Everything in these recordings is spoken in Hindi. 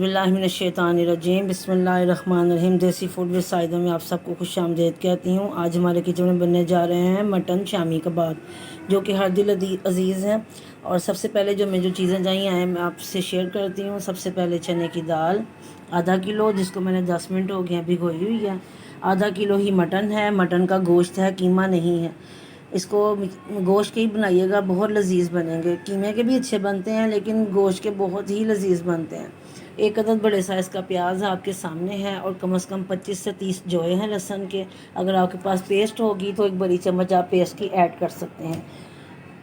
औज़ुबिल्लाहिमिनश्शैतानिर्रजीम बिस्मिल्लाहिर्रहमानिर्रहीम। देसी फूड विद साइदा में आप सबको खुश आमदीद कहती हूँ। आज हमारे किचन में बनने जा रहे हैं मटन शामी कबाब, जो कि हर दिल अजीज़ हैं। और सबसे पहले जो चीज़ें चाहिए हैं मैं आपसे शेयर करती हूँ। सबसे पहले चने की दाल आधा किलो, जिसको मैंने 10 मिनट हो गए भिगोई हुई है। आधा किलो ही मटन है, मटन का गोश्त है, कीमा नहीं है। इसको गोश्त के ही बनाइएगा, बहुत लजीज बनेंगे। कीमे के भी अच्छे बनते हैं लेकिन गोश्त के बहुत ही लजीज बनते हैं। एक अदद बड़े साइज़ का प्याज आपके सामने है और कम से कम 25 से 30 जोए हैं लहसुन के। अगर आपके पास पेस्ट होगी तो एक बड़ी चम्मच आप पेस्ट की ऐड कर सकते हैं।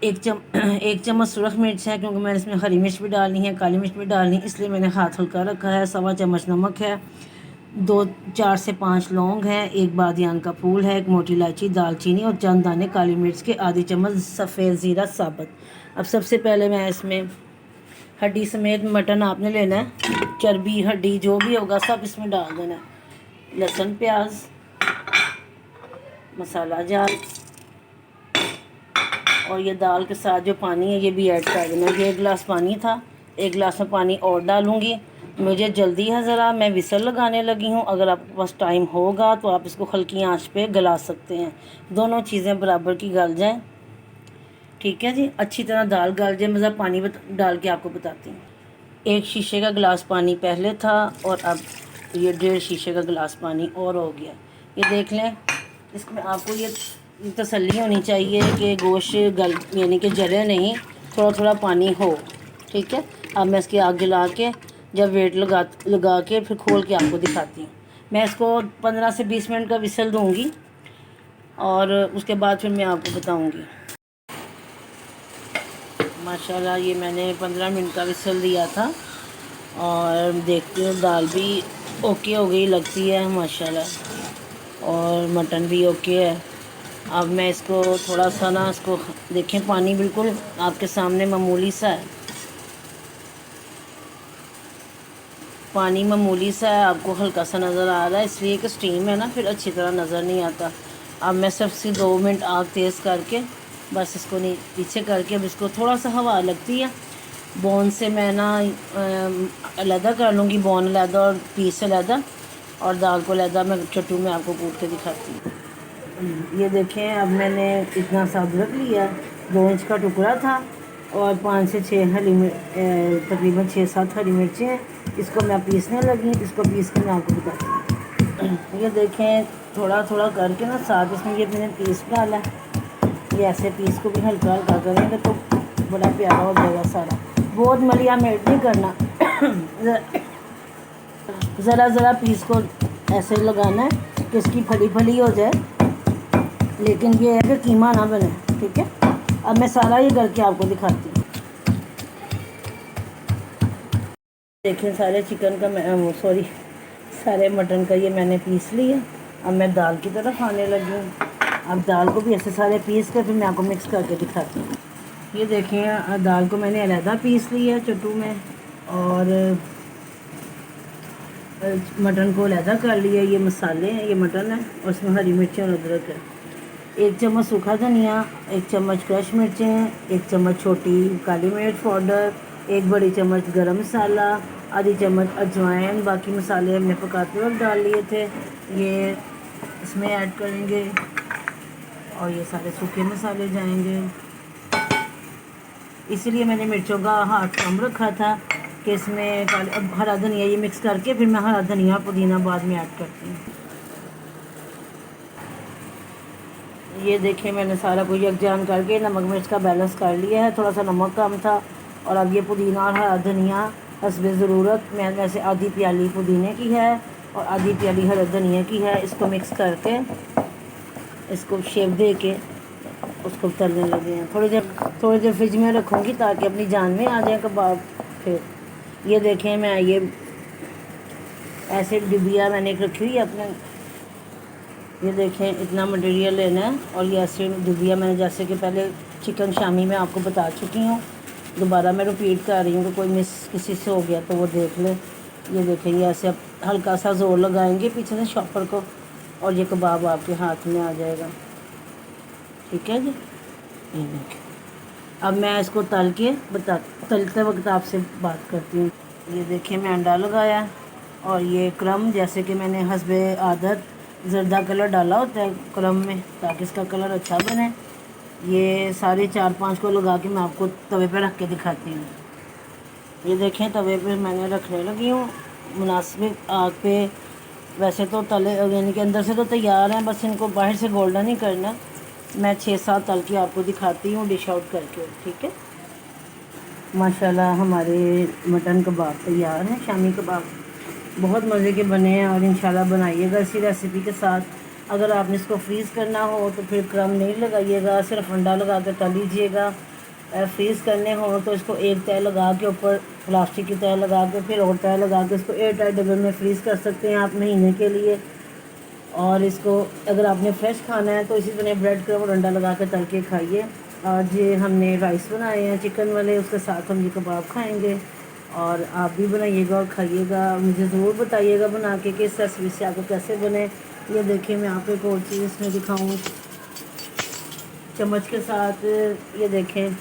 एक चम्मच सुरख मिर्च है, क्योंकि मैंने इसमें हरी मिर्च भी डालनी है, काली मिर्च भी डालनी है, इसलिए मैंने हाथ हल्का रखा है। सवा चम्मच नमक है, 4 से 5 लौंग है, एक बादियान का फूल है, एक मोटी इलायची, दालचीनी और चंद दाने काली मिर्च के, आधी चम्मच सफ़ेद ज़ीरा साबुत। अब सबसे पहले मैं इसमें हड्डी समेत मटन आपने लेना है, चर्बी हड्डी जो भी होगा सब इसमें डाल देना है। लहसुन प्याज मसाला जार और ये दाल के साथ जो पानी है ये भी ऐड कर देना। ये 1 गिलास पानी था, 1 गिलास में पानी और डालूँगी। मुझे जल्दी है ज़रा, मैं विसल लगाने लगी हूँ। अगर आपके पास टाइम होगा तो आप इसको हल्की आंच पे गला सकते हैं, दोनों चीज़ें बराबर की गल जाएं। ठीक है जी, अच्छी तरह दाल गल जाए। मैं ज़रा पानी डाल के आपको बताती हूँ। 1 शीशे का गिलास पानी पहले था और अब ये 1.5 शीशे का गिलास पानी और हो गया। ये देख लें, इसमें आपको ये तसल्ली होनी चाहिए कि गोश्त गल यानी कि जले नहीं, थोड़ा थोड़ा पानी हो। ठीक है, अब मैं इसकी आग जला के जब वेट लगा के फिर खोल के आपको दिखाती हूँ। मैं इसको 15 से 20 मिनट का विसल दूँगी और उसके बाद फिर मैं आपको बताऊँगी। माशाल्लाह ये मैंने 15 मिनट का विसल दिया था और देखती हूँ दाल भी ओके हो गई लगती है माशाल्लाह, और मटन भी ओके है। अब मैं इसको थोड़ा सा ना, इसको देखें पानी बिल्कुल आपके सामने मामूली सा है, पानी मामूली सा है, आपको हल्का सा नज़र आ रहा है, इसलिए कि स्टीम है ना, फिर अच्छी तरह नज़र नहीं आता। अब मैं सिर्फ 2 मिनट आग तेज़ करके बस इसको पीछे करके अब इसको थोड़ा सा हवा लगती है, बोन से मैं ना अलहदा कर लूँगी, बोन अलहदा और पीस अलहदा, और दाल को अलहदा मैं चट्टू में आपको कूट के दिखाती हूँ। ये देखें, अब मैंने इतना सा अदरक लिया, 2 इंच का टुकड़ा था और 5 से 6 तकरीबन 6-7 हरी मिर्चें हैं। इसको मैं पीसने लगी, इसको पीस के मैं आपको बताती हूँ। ये देखें, थोड़ा थोड़ा करके ना साथ इसमें ये मैंने पीस डाला। ये ऐसे पीस को भी हल्का हल्का करेंगे तो बड़ा प्यारा हो जाएगा सारा। बहुत मलिया मेट नहीं करना, ज़रा ज़रा पीस को ऐसे लगाना है कि इसकी फली फली हो जाए, लेकिन ये है कि कीमा ना बने। ठीक है, अब मैं सारा ये करके आपको दिखाती हूँ। देखिए सारे चिकन का सारे मटन का ये मैंने पीस लिया। अब मैं दाल की तरफ आने लगी हूँ। अब दाल को भी ऐसे सारे पीस कर फिर मैं आपको मिक्स करके दिखाती हूँ। ये देखिए, दाल को मैंने अलहदा पीस लिया है चट्टू में, और मटन को अलहदा कर लिया। ये मसाले हैं, ये मटन है और इसमें हरी मिर्ची और अदरक है। 1 चम्मच सूखा धनिया, 1 चम्मच क्रश मिर्चें, 1 चम्मच छोटी काली मिर्च पाउडर, 1 बड़ी चम्मच गरम मसाला, आधी चम्मच अजवाइन। बाकी मसाले हमने पकाते वक्त डाल लिए थे, ये इसमें ऐड करेंगे, और ये सारे सूखे मसाले जाएंगे। इसीलिए मैंने मिर्चों का हाथ कम रखा था कि इसमें अब हरा धनिया ये मिक्स करके फिर मैं हरा धनिया पुदीना बाद में ऐड करती हूँ। ये देखिए, मैंने सारा कुछ यकजान करके नमक मिर्च का बैलेंस कर लिया है, थोड़ा सा नमक कम था। और अब ये पुदीना और हरा धनिया हस्बे ज़रूरत मैंने से आधी प्याली पुदीने की है और आधी प्याली हरा धनिया की है। इसको मिक्स करके इसको शेप दे के उसको तलने लगे हैं। थोड़ी देर फ्रिज में रखूँगी ताकि अपनी जान में आ जाए कबाब। फिर ये देखें, मैं ये ऐसे डिबिया मैंने एक रखी हुई है अपने। ये देखें, इतना मटेरियल लेना है और ये ऐसे डिबिया मैंने जैसे कि पहले चिकन शामी में आपको बता चुकी हूँ, दोबारा मैं रिपीट कर रही हूँ कि कोई मिस किसी से हो गया तो वो देख ले। ये देखें, ये ऐसे अब हल्का सा ज़ोर लगाएंगे पीछे से शॉपर को और ये कबाब आपके हाथ में आ जाएगा। ठीक है जी, ये देखें। अब मैं इसको तलते वक्त आपसे बात करती हूँ। ये देखिए मैं अंडा लगाया और ये क्रम, जैसे कि मैंने हस्बे आदत ज़र्दा कलर डाला होता है क्रम में ताकि इसका कलर अच्छा बने। ये सारे 4-5 को लगा के मैं आपको तवे पे रख के दिखाती हूँ। ये देखें तवे पे मैंने रखने लगी हूँ मुनासिब आग पे। वैसे तो तले यानी कि अंदर से तो तैयार हैं, बस इनको बाहर से गोल्डन ही करना। मैं 6-7 तल के आपको दिखाती हूँ डिश आउट करके, ठीक है। माशाल्लाह हमारे मटन कबाब तैयार हैं, शामी कबाब बहुत मज़े के बने हैं और इंशाल्लाह बनाइएगा इसी रेसिपी के साथ। अगर आपने इसको फ्रीज़ करना हो तो फिर क्रम नहीं लगाइएगा, सिर्फ अंडा लगा कर तल लीजिएगा। फ्रीज़ करने हो तो इसको एक तय लगा के ऊपर प्लास्टिक की तय लगा के फिर और तय लगा के इसको एयर टाइट डब्बे में फ्रीज़ कर सकते हैं आप महीने के लिए। और इसको अगर आपने फ्रेश खाना है तो इसी तरह ब्रेड क्रम और अंडा लगा कर तल के खाइए। आज ये हमने राइस बनाए हैं चिकन वाले, उसके साथ हम ये कबाब खाएंगे। और आप भी बनाइएगा और खाइएगा, मुझे ज़रूर बताइएगा बना के कि इस रेसिपी से आपको कैसे बने। ये देखिए मैं आपको एक और चीज़ इसमें दिखाऊँ चम्मच के साथ। ये देखें,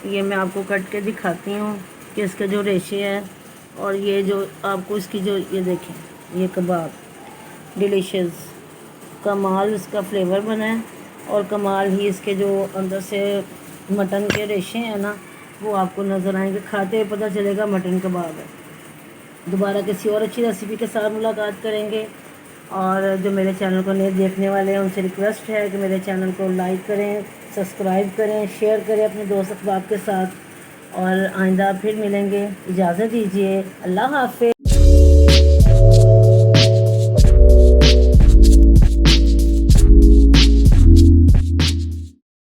ये मैं आपको कट के दिखाती हूँ कि इसके जो रेशे हैं और ये जो आपको इसकी जो ये देखें ये कबाब डिलीशियस कमाल इसका फ्लेवर बना है और कमाल ही इसके जो अंदर से मटन के रेशे हैं ना वो आपको नज़र आएंगे, खाते हुए पता चलेगा मटन कबाब है। दोबारा किसी और अच्छी रेसिपी के साथ मुलाकात करेंगे। और जो मेरे चैनल को नए देखने वाले हैं उनसे रिक्वेस्ट है कि मेरे चैनल को लाइक करें, सब्सक्राइब करें, शेयर करें अपने दोस्त अहबाब के साथ। और आइंदा फिर मिलेंगे, इजाज़त दीजिए, अल्लाह हाफ़िज़।